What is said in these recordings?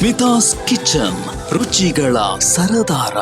Smitha's kitchen, ರುಚಿಗಳ ಸರದಾರ.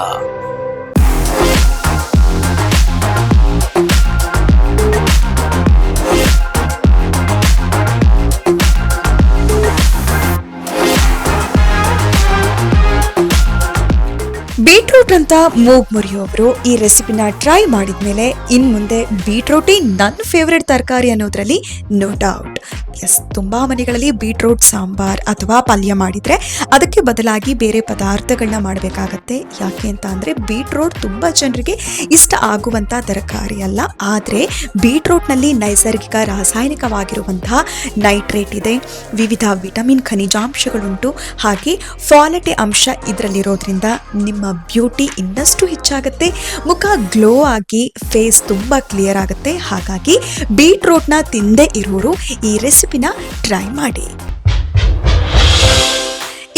Beetroot ಅಂತ ಮೂಗ್ ಮುರಿಯೋಬ್ರು ಈ ರೆಸಿಪಿನ ಟ್ರೈ ಮಾಡಿದ್ಮೇಲೆ ಇನ್ ಮುಂದೆ ಬೀಟ್ರೂಟೇ ನನ್ನ ಫೇವ್ರೆಟ್ ತರಕಾರಿ ಅನ್ನೋದ್ರಲ್ಲಿ ನೋ ಡೌಟ್. ಎಸ್, ತುಂಬಾ ಮನೆಗಳಲ್ಲಿ ಬೀಟ್ರೂಟ್ ಸಾಂಬಾರ್ ಅಥವಾ ಪಲ್ಯ ಮಾಡಿದ್ರೆ ಅದಕ್ಕೆ ಬದಲಾಗಿ ಬೇರೆ ಪದಾರ್ಥಗಳನ್ನ ಮಾಡಬೇಕಾಗತ್ತೆ. ಯಾಕೆ ಅಂತ ಅಂದ್ರೆ ಬೀಟ್ರೂಟ್ ತುಂಬಾ ಜನರಿಗೆ ಇಷ್ಟ ಆಗುವಂತ ತರಕಾರಿ ಅಲ್ಲ. ಆದ್ರೆ ಬೀಟ್ರೂಟ್ನಲ್ಲಿ ನೈಸರ್ಗಿಕ ರಾಸಾಯನಿಕವಾಗಿರುವಂತಹ ನೈಟ್ರೇಟ್ ಇದೆ, ವಿವಿಧ ವಿಟಮಿನ್ ಖನಿಜಾಂಶಗಳುಂಟು, ಹಾಗೆ ಫಾಲೆಟೆ ಅಂಶ ಇದರಲ್ಲಿರೋದ್ರಿಂದ ನಿಮ್ಮ ಬ್ಯೂಟಿ ಇನ್ನಷ್ಟು ಹೆಚ್ಚಾಗುತ್ತೆ, ಮುಖ ಗ್ಲೋ ಆಗಿ ಫೇಸ್ ತುಂಬಾ ಕ್ಲಿಯರ್ ಆಗುತ್ತೆ. ಹಾಗಾಗಿ ಬೀಟ್ರೂಟ್ನ ತಿಂದೇ ಇರೋರು ಈ ರೆಸಿಪಿನ ಟ್ರೈ ಮಾಡಿ.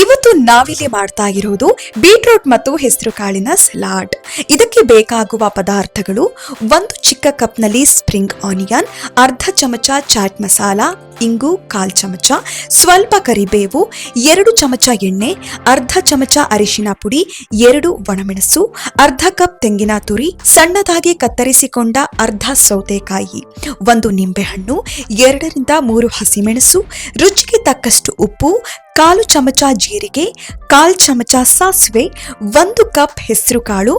ಇವತ್ತು ನಾವಿಲ್ಲಿ ಮಾಡ್ತಾ ಇರೋದು ಬೀಟ್ರೂಟ್ ಮತ್ತು ಹೆಸರು ಕಾಳಿನ ಸಲಾಡ್. ಇದಕ್ಕೆ ಬೇಕಾಗುವ ಪದಾರ್ಥಗಳು: 1 ಚಿಕ್ಕ ಕಪ್ನಲ್ಲಿ ಸ್ಪ್ರಿಂಗ್ ಆನಿಯನ್, ಅರ್ಧ ಚಮಚ ಚಾಟ್ ಮಸಾಲ, ಇಂಗು 1/4 ಚಮಚ, ಸ್ವಲ್ಪ ಕರಿಬೇವು, 2 ಚಮಚ ಎಣ್ಣೆ, ಅರ್ಧ ಚಮಚ ಅರಿಶಿನ ಪುಡಿ, 2 ಒಣಮೆಣಸು, ಅರ್ಧ ಕಪ್ ತೆಂಗಿನ ತುರಿ, ಸಣ್ಣದಾಗಿ ಕತ್ತರಿಸಿಕೊಂಡ ಅರ್ಧ ಸೌತೆಕಾಯಿ, 1 ನಿಂಬೆಹಣ್ಣು, 2 ರಿಂದ 3 ಹಸಿಮೆಣಸು, ರುಚಿಗೆ ತಕ್ಕಷ್ಟು ಉಪ್ಪು, 1/4 ಚಮಚ ಜೀರಿಗೆ, 1/4 ಚಮಚ ಸಾಸಿವೆ, 1 ಕಪ್ ಹೆಸರು ಕಾಳು,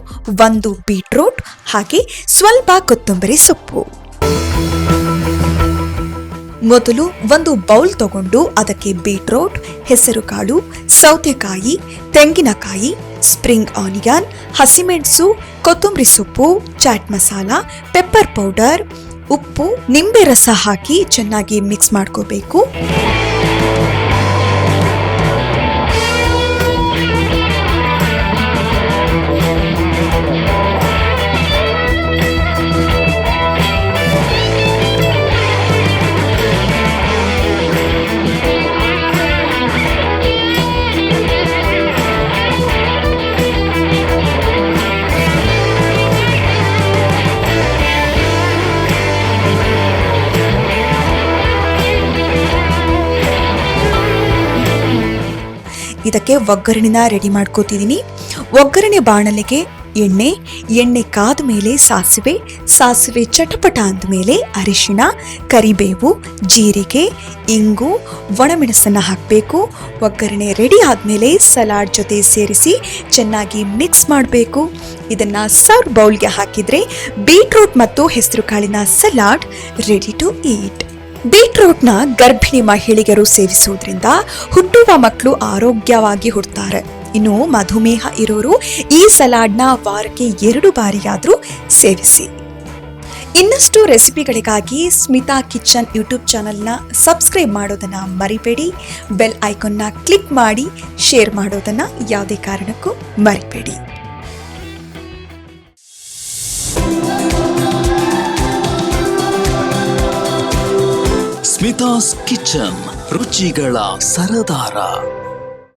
1 ಬೀಟ್ರೂಟ್, ಹಾಗೆ ಸ್ವಲ್ಪ ಕೊತ್ತಂಬರಿ ಸೊಪ್ಪು. ಮೊದಲು ಒಂದು ಬೌಲ್ ತಗೊಂಡು ಅದಕ್ಕೆ ಬೀಟ್ರೂಟ್, ಹೆಸರು ಕಾಳು, ಸೌತೆಕಾಯಿ, ತೆಂಗಿನಕಾಯಿ, ಸ್ಪ್ರಿಂಗ್ ಆನಿಯನ್, ಹಸಿಮೆಣಸು, ಕೊತ್ತಂಬರಿ ಸೊಪ್ಪು, ಚಾಟ್ ಮಸಾಲ, ಪೆಪ್ಪರ್ ಪೌಡರ್, ಉಪ್ಪು, ನಿಂಬೆ ರಸ ಹಾಕಿ ಚೆನ್ನಾಗಿ ಮಿಕ್ಸ್ ಮಾಡ್ಕೋಬೇಕು. ಇದಕ್ಕೆ ಒಗ್ಗರಣೆನ ರೆಡಿ ಮಾಡ್ಕೋತಿದ್ದೀನಿ. ಒಗ್ಗರಣೆ ಬಾಣಲೆಗೆ ಎಣ್ಣೆ ಕಾದ ಮೇಲೆ ಸಾಸಿವೆ ಚಟಪಟ ಅಂದಮೇಲೆ ಅರಿಶಿಣ, ಕರಿಬೇವು, ಜೀರಿಗೆ, ಇಂಗು, ಒಣಮೆಣಸನ್ನು ಹಾಕಬೇಕು. ಒಗ್ಗರಣೆ ರೆಡಿ ಆದಮೇಲೆ ಸಲಾಡ್ ಜೊತೆ ಸೇರಿಸಿ ಚೆನ್ನಾಗಿ ಮಿಕ್ಸ್ ಮಾಡಬೇಕು. ಇದನ್ನು ಸರ್ವ್ ಬೌಲ್ಗೆ ಹಾಕಿದರೆ ಬೀಟ್ರೂಟ್ ಮತ್ತು ಹೆಸರು ಕಾಳಿನ ಸಲಾಡ್ ರೆಡಿ ಟು ಈಟ್. ಬೀಟ್ರೂಟ್ನ ಗರ್ಭಿಣಿ ಮಹಿಳೆಯರು ಸೇವಿಸುವುದರಿಂದ ಹುಟ್ಟುವ ಮಕ್ಕಳು ಆರೋಗ್ಯವಾಗಿ ಹುಟ್ಟುತ್ತಾರೆ. ಇನ್ನು ಮಧುಮೇಹ ಇರೋರು ಈ ಸಲಾಡ್ನ ವಾರಕ್ಕೆ 2 ಬಾರಿಯಾದರೂ ಸೇವಿಸಿ. ಇನ್ನಷ್ಟು ರೆಸಿಪಿಗಳಿಗಾಗಿ ಸ್ಮಿತಾ ಕಿಚನ್ ಯೂಟ್ಯೂಬ್ ಚಾನಲ್ನ ಸಬ್ಸ್ಕ್ರೈಬ್ ಮಾಡೋದನ್ನ ಮರಿಬೇಡಿ. ಬೆಲ್ ಐಕಾನ್ನ ಕ್ಲಿಕ್ ಮಾಡಿ ಶೇರ್ ಮಾಡೋದನ್ನ ಯಾವುದೇ ಕಾರಣಕ್ಕೂ ಮರಿಬೇಡಿ. ಸ್ಮಿತಾಸ್ ಕಿಚನ್, ರುಚಿಗಳ ಸರದಾರ.